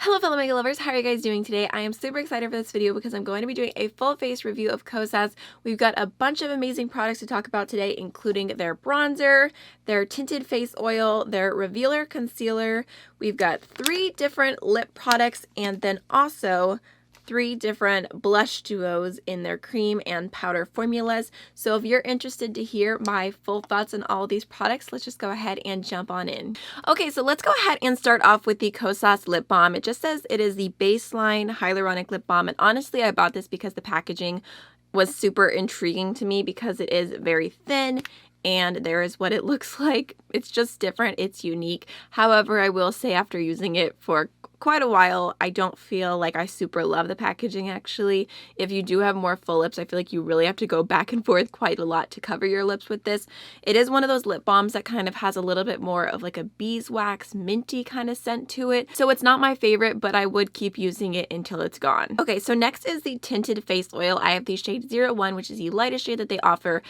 Hello fellow makeup lovers, how are you guys doing today? I am super excited for this video because I'm going to be doing a full face review of Kosas. We've got a bunch of amazing products to talk about today, including their bronzer, their tinted face oil, their revealer concealer. We've got 3 different lip products and then also 3 different blush duos in their cream and powder formulas. So if you're interested to hear my full thoughts on all of these products, let's just go ahead and jump on in. Okay, so let's go ahead and start off with the Kosas lip balm. It just says it is the baseline hyaluronic lip balm, and honestly I bought this because the packaging was super intriguing to me because it is very thin and there is what it looks like. It's just different, it's unique. However, I will say after using it for quite a while, I don't feel like I super love the packaging actually. If you do have more full lips, I feel like you really have to go back and forth quite a lot to cover your lips with this. It is one of those lip balms that kind of has a little bit more of like a beeswax minty kind of scent to it. So it's not my favorite, but I would keep using it until it's gone. Okay, so next is the tinted face oil. I have the shade 01, which is the lightest shade that they offer.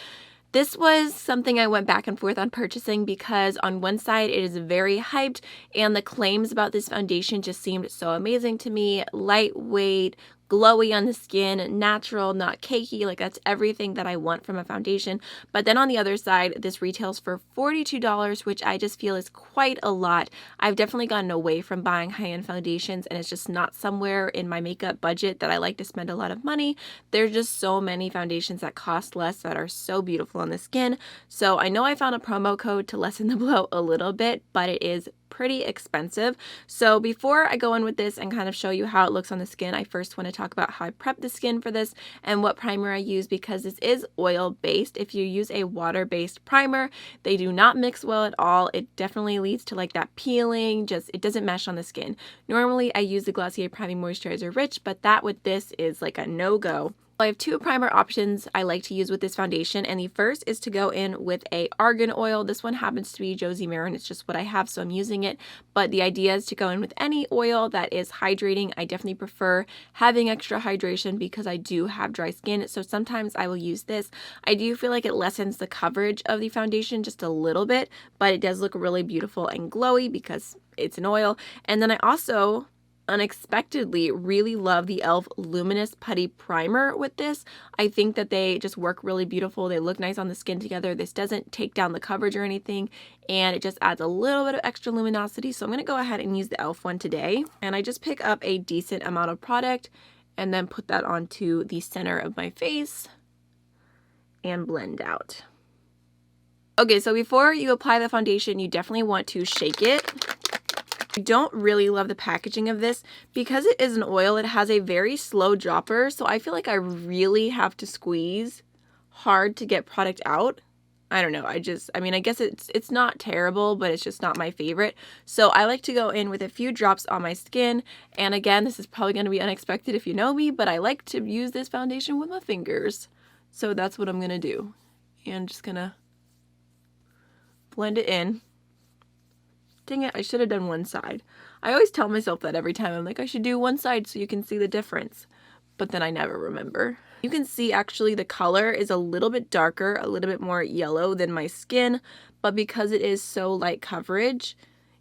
This was something I went back and forth on purchasing because on one side it is very hyped and the claims about this foundation just seemed so amazing to me. Lightweight, glowy on the skin, natural, not cakey, like that's everything that I want from a foundation. But then on the other side, this retails for $42, which I just feel is quite a lot. I've definitely gotten away from buying high-end foundations and it's just not somewhere in my makeup budget that I like to spend a lot of money. There's just so many foundations that cost less that are so beautiful on the skin. So I know I found a promo code to lessen the blow a little bit, but it is pretty expensive. So before I go in with this and kind of show you how it looks on the skin, I first want to talk about how I prep the skin for this and what primer I use because this is oil based. If you use a water based primer, they do not mix well at all. It definitely leads to like that peeling, it doesn't mesh on the skin. Normally I use the Glossier Priming Moisturizer Rich, but that with this is like a no-go. I have 2 primer options I like to use with this foundation, and the first is to go in with a argan oil. This one happens to be Josie Maran. It's just what I have, so I'm using it. But the idea is to go in with any oil that is hydrating. I definitely prefer having extra hydration because I do have dry skin, so sometimes I will use this. I do feel like it lessens the coverage of the foundation just a little bit, but it does look really beautiful and glowy because it's an oil. And then I also unexpectedly really love the e.l.f. Luminous Putty Primer with this. I think that they just work really beautiful. They look nice on the skin together. This doesn't take down the coverage or anything, and it just adds a little bit of extra luminosity. So I'm going to go ahead and use the e.l.f. one today. And I just pick up a decent amount of product and then put that onto the center of my face and blend out. Okay, so before you apply the foundation, you definitely want to shake it. I don't really love the packaging of this because it is an oil. It has a very slow dropper, so I feel like I really have to squeeze hard to get product out. I don't know. I guess it's not terrible, but it's just not my favorite. So I like to go in with a few drops on my skin. And again, this is probably going to be unexpected if you know me, but I like to use this foundation with my fingers. So that's what I'm going to do. And just going to blend it in. Dang it, I should have done one side. I always tell myself that every time. I'm like, I should do one side so you can see the difference. But then I never remember. You can see actually the color is a little bit darker, a little bit more yellow than my skin. But because it is so light coverage,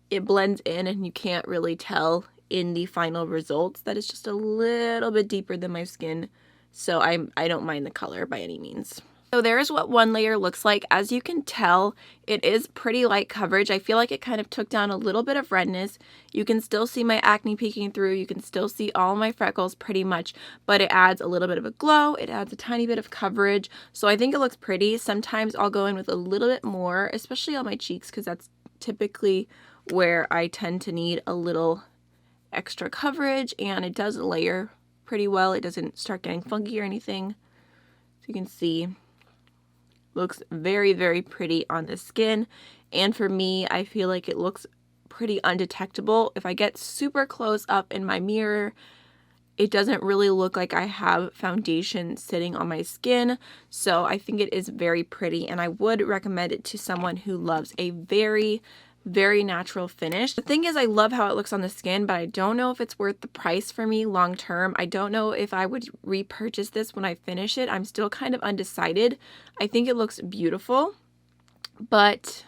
it blends in and you can't really tell in the final results that it's just a little bit deeper than my skin. So I don't mind the color by any means. So there's what one layer looks like. As you can tell, it is pretty light coverage. I feel like it kind of took down a little bit of redness. You can still see my acne peeking through. You can still see all my freckles pretty much, but it adds a little bit of a glow. It adds a tiny bit of coverage. So I think it looks pretty. Sometimes I'll go in with a little bit more, especially on my cheeks, because that's typically where I tend to need a little extra coverage, and it does layer pretty well. It doesn't start getting funky or anything. So you can see looks very, very pretty on the skin. And for me, I feel like it looks pretty undetectable. If I get super close up in my mirror, it doesn't really look like I have foundation sitting on my skin. So I think it is very pretty, and I would recommend it to someone who loves a very natural finish. The thing is, I love how it looks on the skin, but I don't know if it's worth the price for me long term. I don't know if I would repurchase this when I finish it. I'm still kind of undecided. I think it looks beautiful, but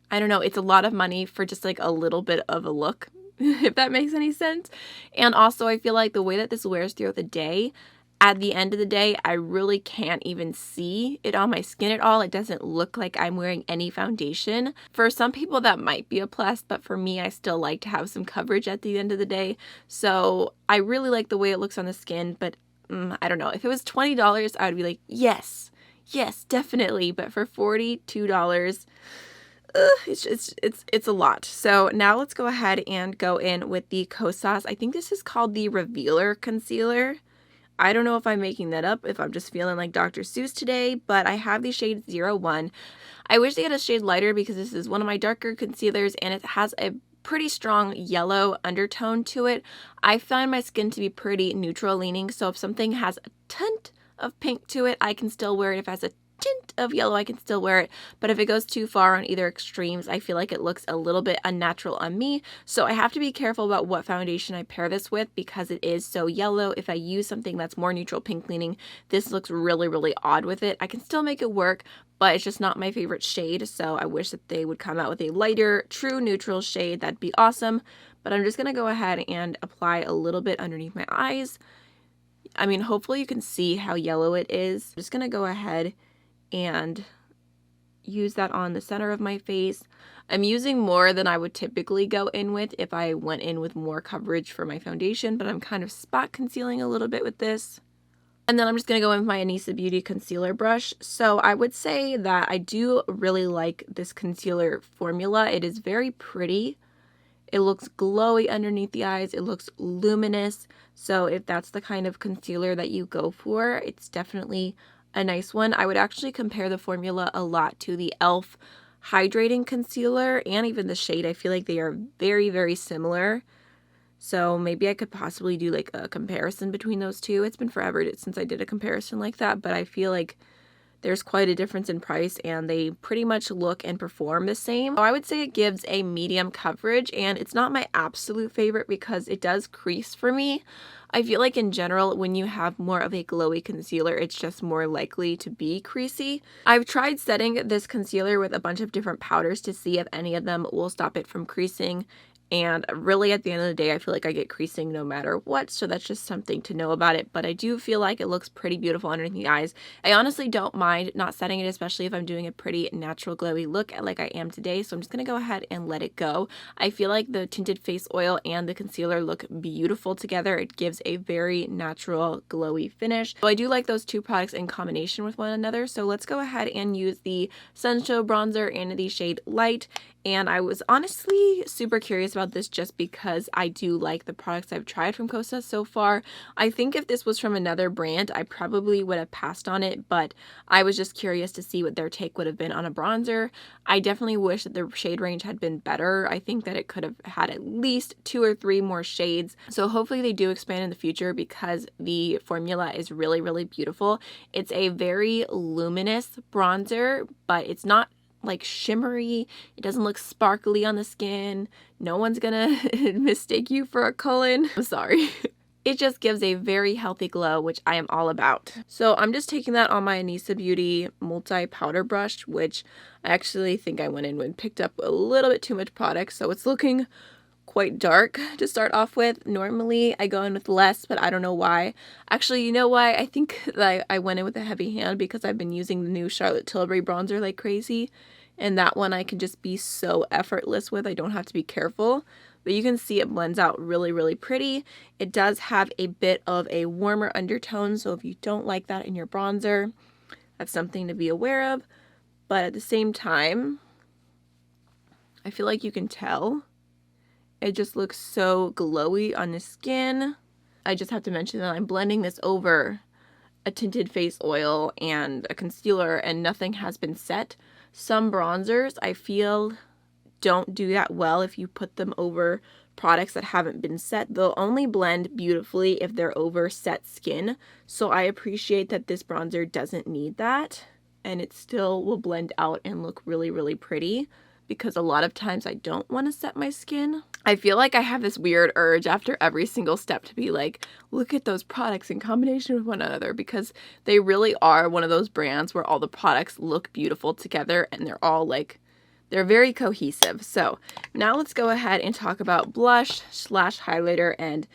I don't know. It's a lot of money for just like a little bit of a look. if that makes any sense. And also I feel like the way that this wears throughout the day, at the end of the day, I really can't even see it on my skin at all. It doesn't look like I'm wearing any foundation. For some people that might be a plus, but for me, I still like to have some coverage at the end of the day. So I really like the way it looks on the skin, but I don't know. If it was $20, I would be like, yes, definitely. But for $42, it's a lot. So now let's go ahead and go in with the Kosas. I think this is called the Revealer Concealer. I don't know if I'm making that up, if I'm just feeling like Dr. Seuss today, but I have the shade 01. I wish they had a shade lighter because this is one of my darker concealers and it has a pretty strong yellow undertone to it. I find my skin to be pretty neutral leaning, so if something has a tint of pink to it, I can still wear it. If it has a tint of yellow, I can still wear it, but if it goes too far on either extremes, I feel like it looks a little bit unnatural on me. So I have to be careful about what foundation I pair this with because it is so yellow. If I use something that's more neutral pink leaning, this looks really odd with it. I can still make it work, but it's just not my favorite shade, so I wish that they would come out with a lighter, true neutral shade. That'd be awesome. But I'm just gonna go ahead and apply a little bit underneath my eyes. I mean, hopefully you can see how yellow it is. I'm just gonna go ahead and use that on the center of my face. I'm using more than I would typically go in with if I went in with more coverage for my foundation, but I'm kind of spot concealing a little bit with this. And then I'm just going to go in with my Anissa Beauty concealer brush. So I would say that I do really like this concealer formula. It is very pretty. It looks glowy underneath the eyes. It looks luminous. So if that's the kind of concealer that you go for, it's definitely a nice one. I would actually compare the formula a lot to the e.l.f. hydrating concealer and even the shade. I feel like they are very similar. So maybe I could possibly do like a comparison between those two. It's been forever since I did a comparison like that, but I feel like there's quite a difference in price and they pretty much look and perform the same. So I would say it gives a medium coverage and it's not my absolute favorite because it does crease for me. I feel like in general, when you have more of a glowy concealer, it's just more likely to be creasy. I've tried setting this concealer with a bunch of different powders to see if any of them will stop it from creasing. And really at the end of the day, I feel like I get creasing no matter what, so that's just something to know about it. But I do feel like it looks pretty beautiful underneath the eyes. I honestly don't mind not setting it, especially if I'm doing a pretty natural glowy look like I am today. So I'm just going to go ahead and let it go. I feel like the tinted face oil and the concealer look beautiful together. It gives a very natural glowy finish. So I do like those two products in combination with one another. So let's go ahead and use the Sunshow bronzer in the shade Light. And I was honestly super curious about this just because I do like the products I've tried from Kosas so far. I think if this was from another brand, I probably would have passed on it, but I was just curious to see what their take would have been on a bronzer. I definitely wish that the shade range had been better. I think that it could have had at least 2 or 3 more shades. So hopefully they do expand in the future because the formula is really beautiful. It's a very luminous bronzer, but it's not like shimmery. It doesn't look sparkly on the skin. No one's gonna mistake you for a Cullen. I'm sorry. It just gives a very healthy glow, which I am all about. So I'm just taking that on my Anissa Beauty multi-powder brush, which I actually think I went in and picked up a little bit too much product, so it's looking quite dark to start off with. Normally I go in with less, but I don't know why. Actually, you know why? I think that I went in with a heavy hand because I've been using the new Charlotte Tilbury bronzer like crazy, and that one I can just be so effortless with. I don't have to be careful, but you can see it blends out really pretty. It does have a bit of a warmer undertone, so if you don't like that in your bronzer, that's something to be aware of. But at the same time, I feel like you can tell it just looks so glowy on the skin. I just have to mention that I'm blending this over a tinted face oil and a concealer and nothing has been set. Some bronzers I feel don't do that well if you put them over products that haven't been set. They'll only blend beautifully if they're over set skin. So I appreciate that this bronzer doesn't need that and it still will blend out and look really pretty, because a lot of times I don't want to set my skin. I feel like I have this weird urge after every single step to be like, look at those products in combination with one another, because they really are one of those brands where all the products look beautiful together and they're all like, they're very cohesive. So now let's go ahead and talk about blush slash highlighter, and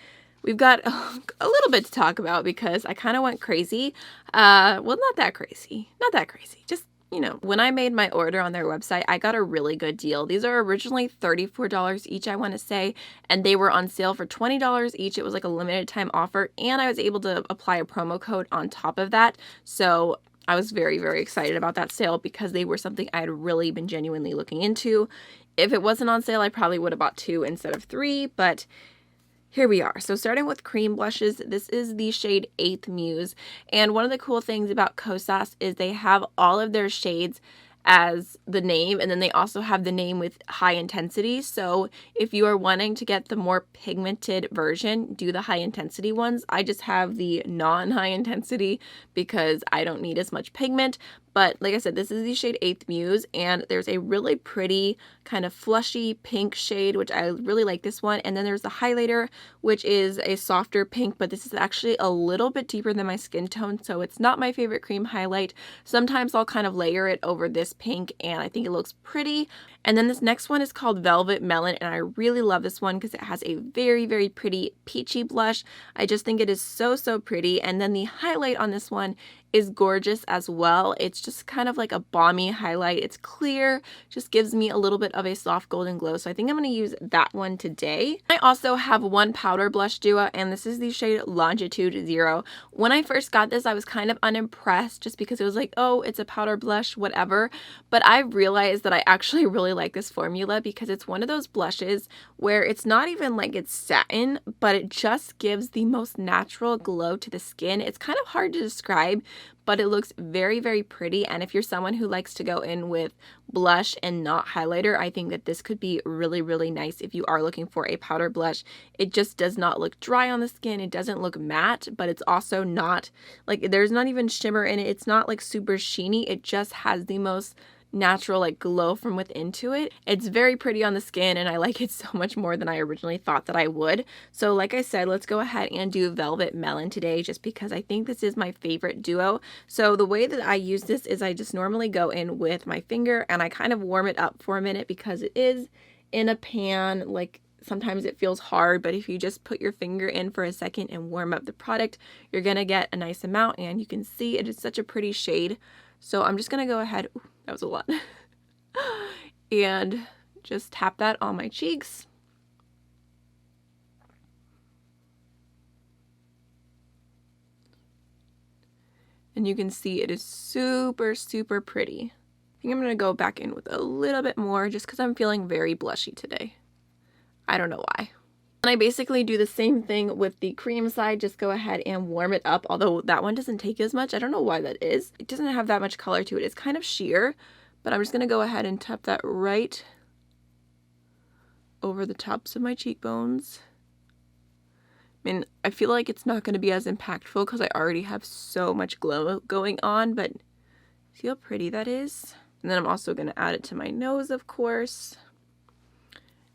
we've got a little bit to talk about because I kind of went crazy. Well, not that crazy. Not that crazy. Just, you know, when I made my order on their website, I got a really good deal. These are originally $34 each, I want to say, and they were on sale for $20 each. It was like a limited time offer, and I was able to apply a promo code on top of that. So I was very, very excited about that sale because they were something I had really been genuinely looking into. If it wasn't on sale, I probably would have bought 2 instead of 3, but here we are. So starting with cream blushes, this is the shade 8th Muse. And one of the cool things about Kosas is they have all of their shades as the name, and then they also have the name with high intensity. So if you are wanting to get the more pigmented version, do the high intensity ones. I just have the non-high intensity because I don't need as much pigment. But like I said, this is the shade 8th Muse, and there's a really pretty kind of flushy pink shade, which I really like this one. And then there's the highlighter, which is a softer pink, but this is actually a little bit deeper than my skin tone, so it's not my favorite cream highlight. Sometimes I'll kind of layer it over this pink, and I think it looks pretty. And then this next one is called Velvet Melon, and I really love this one because it has a very, very pretty peachy blush. I just think it is so, so pretty. And then the highlight on this one is gorgeous as well. It's just kind of like a balmy highlight. It's clear, just gives me a little bit of a soft golden glow. So I think I'm going to use that one today. I also have one powder blush duo, and this is the shade Longitude 0. When I first got this, I was kind of unimpressed just because it was like, oh, it's a powder blush, whatever. But I realized that I actually really like this formula because it's one of those blushes where it's not even like it's satin, but it just gives the most natural glow to the skin. It's kind of hard to describe, but it looks very, very pretty. And if you're someone who likes to go in with blush and not highlighter, I think that this could be really, really nice if you are looking for a powder blush. It just does not look dry on the skin. It doesn't look matte, but it's also not like, there's not even shimmer in it. It's not like super sheeny. It just has the most natural like glow from within to it. It's very pretty on the skin, and I like it so much more than I originally thought that I would. So like I said, let's go ahead and do Velvet Melon today just because I think this is my favorite duo. So the way that I use this is I just normally go in with my finger and I kind of warm it up for a minute because it is in a pan. Like, sometimes it feels hard, but if you just put your finger in for a second and warm up the product, you're gonna get a nice amount, and you can see it is such a pretty shade. So I'm just gonna go ahead, ooh, that was a lot, and just tap that on my cheeks. And you can see it is super, super pretty. I think I'm gonna go back in with a little bit more just because I'm feeling very blushy today. I don't know why. And I basically do the same thing with the cream side, just go ahead and warm it up, although that one doesn't take as much. I don't know why that is. It doesn't have that much color to it. It's kind of sheer, but I'm just gonna go ahead and tap that right over the tops of my cheekbones. I mean, I feel like it's not gonna be as impactful because I already have so much glow going on, but see how pretty that is? And then I'm also gonna add it to my nose, of course,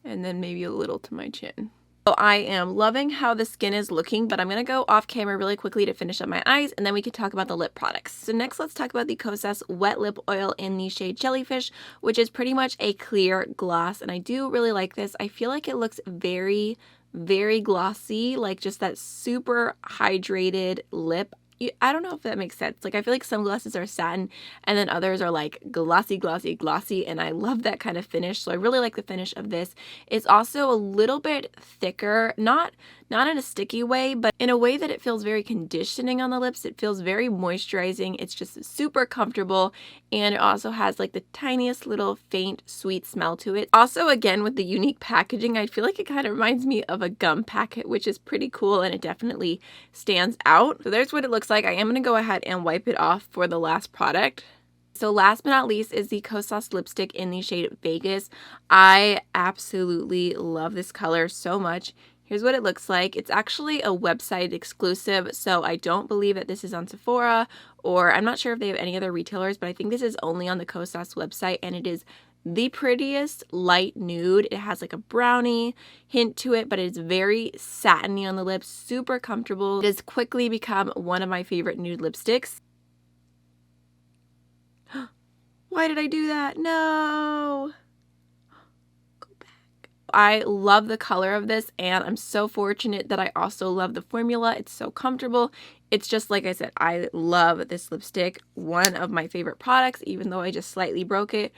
and then maybe a little to my chin. So I am loving how the skin is looking, but I'm going to go off camera really quickly to finish up my eyes, and then we can talk about the lip products. So next, let's talk about the Kosas Wet Lip Oil in the shade Jellyfish, which is pretty much a clear gloss, and I do really like this. I feel like it looks very, very glossy, like just that super hydrated lip. I don't know if that makes sense. Like, I feel like some glosses are satin and then others are like glossy, glossy, glossy, and I love that kind of finish. So I really like the finish of this. It's also a little bit thicker, not in a sticky way, but in a way that it feels very conditioning on the lips. It feels very moisturizing. It's just super comfortable, and it also has like the tiniest little faint sweet smell to it. Also, again, with the unique packaging, I feel like it kind of reminds me of a gum packet, which is pretty cool, and it definitely stands out. So there's what it looks like. I am going to go ahead and wipe it off for the last product. So last but not least is the Kosas lipstick in the shade Vegas. I absolutely love this color so much. Here's what it looks like. It's actually a website exclusive, so I don't believe that this is on Sephora, or I'm not sure if they have any other retailers, but I think this is only on the Kosas website, and it is the prettiest light nude. It has like a brownie hint to it, but it's very satiny on the lips, super comfortable. It has quickly become one of my favorite nude lipsticks. Why did I do that? No! I love the color of this, and I'm so fortunate that I also love the formula. It's so comfortable. It's just like I said, I love this lipstick. One of my favorite products, even though I just slightly broke it.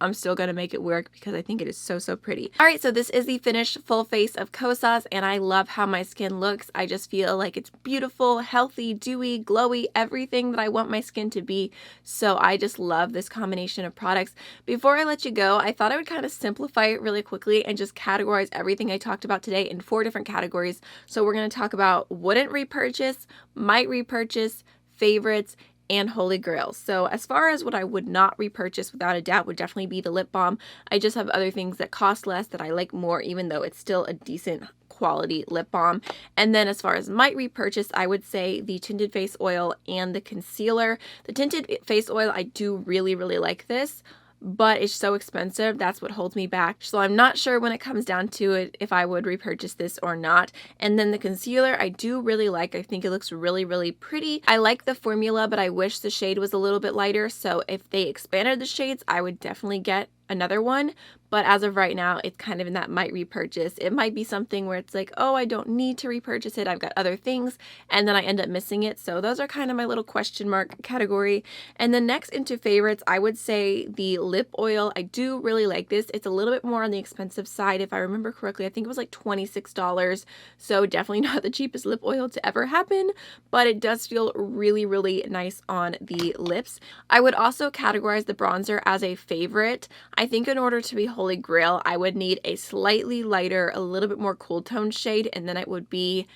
I'm still going to make it work because I think it is so, so pretty. All right, so this is the finished full face of Kosas, and I love how my skin looks. I just feel like it's beautiful, healthy, dewy, glowy, everything that I want my skin to be. So I just love this combination of products. Before I let you go, I thought I would kind of simplify it really quickly and just categorize everything I talked about today in 4 different categories. So we're going to talk about wouldn't repurchase, might repurchase, favorites, and holy grails. So as far as what I would not repurchase without a doubt would definitely be the lip balm. I just have other things that cost less that I like more, even though it's still a decent quality lip balm. And then as far as might repurchase, I would say the tinted face oil and the concealer. The tinted face oil, I do really, really like this, but it's so expensive. That's what holds me back. So I'm not sure when it comes down to it if I would repurchase this or not. And then the concealer, I do really like. I think it looks really, really pretty. I like the formula, but I wish the shade was a little bit lighter. So if they expanded the shades, I would definitely get another one. But as of right now, it's kind of in that might repurchase. It might be something where it's like, oh, I don't need to repurchase it. I've got other things. And then I end up missing it. So those are kind of my little question mark category. And then next into favorites, I would say the lip oil. I do really like this. It's a little bit more on the expensive side. If I remember correctly, I think it was like $26. So definitely not the cheapest lip oil to ever happen, but it does feel really, really nice on the lips. I would also categorize the bronzer as a favorite. I think in order to be holy grail, I would need a slightly lighter, a little bit more cool tone shade, and then it would be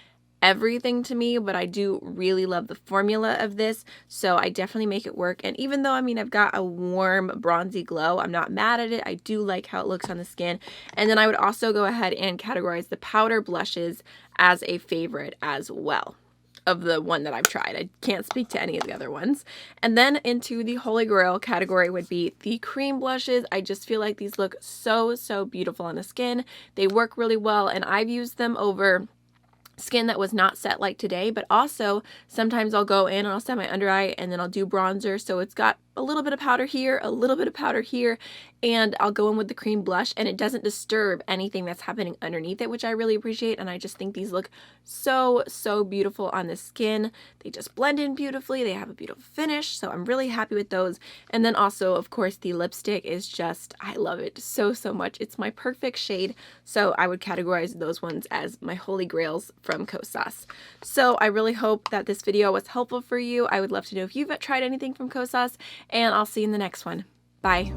everything to me. But I do really love the formula of this, so I definitely make it work. And even though, I mean, I've got a warm bronzy glow, I'm not mad at it. I do like how it looks on the skin. And then I would also go ahead and categorize the powder blushes as a favorite as well, of the one that I've tried. I can't speak to any of the other ones. And then into the holy grail category would be the cream blushes. I just feel like these look so, so beautiful on the skin. They work really well, and I've used them over skin that was not set like today, but also sometimes I'll go in and I'll set my under eye and then I'll do bronzer, so it's got a little bit of powder here, a little bit of powder here, and I'll go in with the cream blush, and it doesn't disturb anything that's happening underneath it, which I really appreciate. And I just think these look so, so beautiful on the skin. They just blend in beautifully. They have a beautiful finish, so I'm really happy with those. And then also, of course, the lipstick is just, I love it so, so much. It's my perfect shade, so I would categorize those ones as my holy grails from Kosas. So I really hope that this video was helpful for you. I would love to know if you've tried anything from Kosas, and I'll see you in the next one. Bye.